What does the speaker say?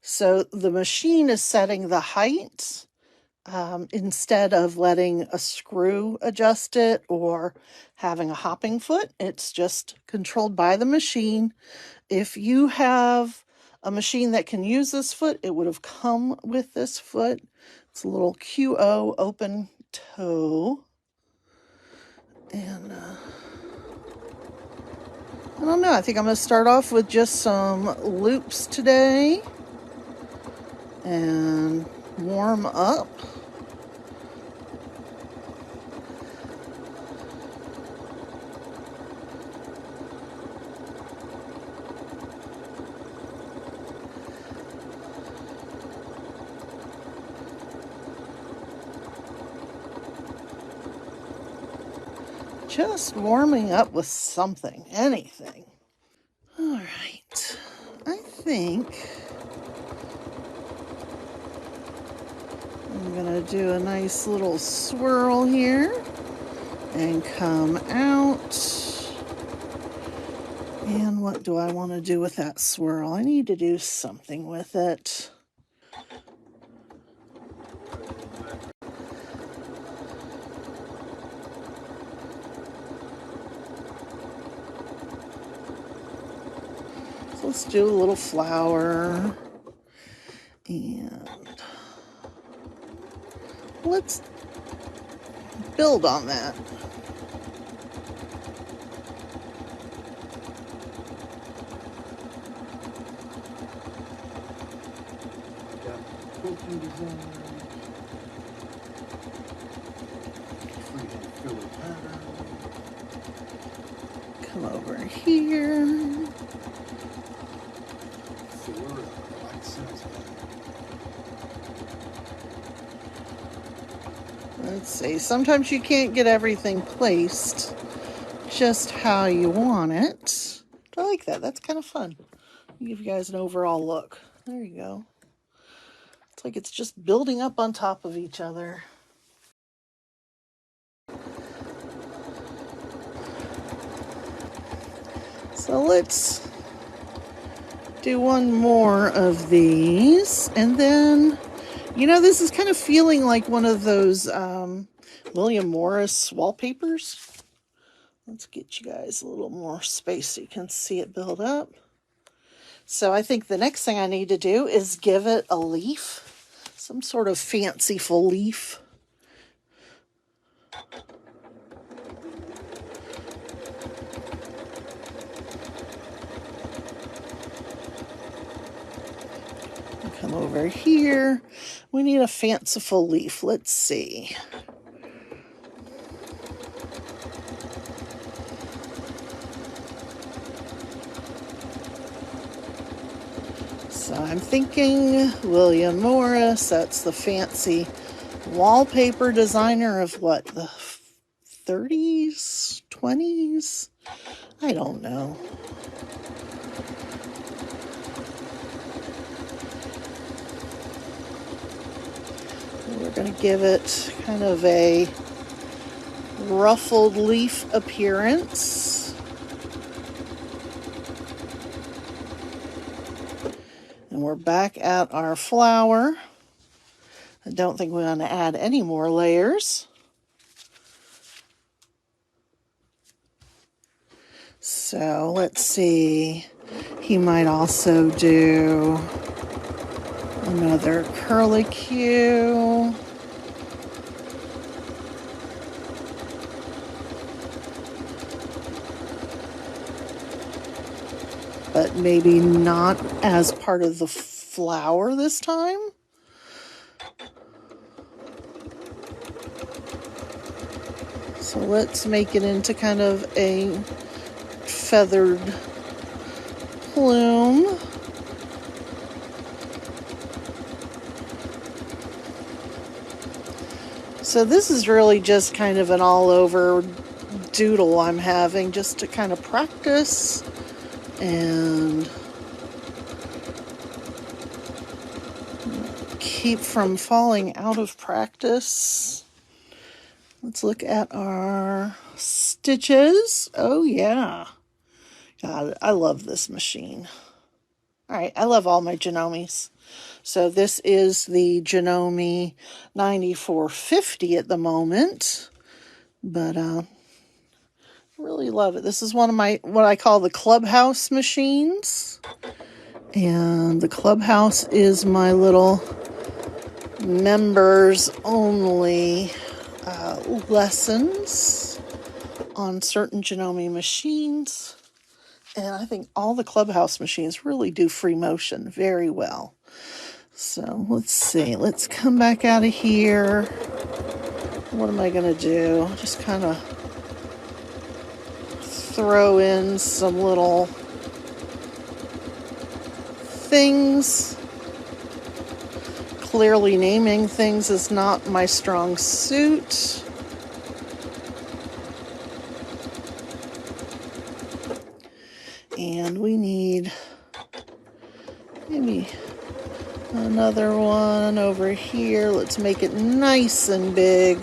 So the machine is setting the height instead of letting a screw adjust it or having a hopping foot. It's just controlled by the machine. If you have a machine that can use this foot, it would have come with this foot. It's a little QO open toe. And I don't know, I think I'm going to start off with just some loops today and warm up. Just warming up with something, anything. All right, I think I'm gonna do a nice little swirl here and come out. And what do I want to do with that swirl? I need to do something with it. So let's do a little flower. And let's build on that. Quilting design, freehand filler pattern. Come over here. Filler, like sense. Let's see, sometimes you can't get everything placed just how you want it. I like that, that's kind of fun. I'll give you guys an overall look. There you go. It's like it's just building up on top of each other. So let's do one more of these. And then, you know, this is kind of feeling like one of those William Morris wallpapers. Let's get you guys a little more space so you can see it build up. So I think the next thing I need to do is give it a leaf, some sort of fanciful leaf. Come over here. We need a fanciful leaf. Let's see. So I'm thinking William Morris, that's the fancy wallpaper designer of what, the 30s, 20s? I don't know. We're going to give it kind of a ruffled leaf appearance. And we're back at our flower. I don't think we want to add any more layers. So let's see. He might also do another curlicue. But maybe not as part of the flower this time. So let's make it into kind of a feathered plume. So this is really just kind of an all-over doodle I'm having just to kind of practice and keep from falling out of practice. Let's look at our stitches. Oh yeah. God, I love this machine. All right, I love all my Janomes. So this is the Janome 9450 at the moment, but really love it. This is one of my, what I call the clubhouse machines, and the clubhouse is my little members only lessons on certain Janome machines. And I think all the clubhouse machines really do free motion very well. So let's see, let's come back out of here. What am I going to do? Just kind of throw in some little things. Clearly naming things is not my strong suit. And we need maybe another one over here. Let's make it nice and big.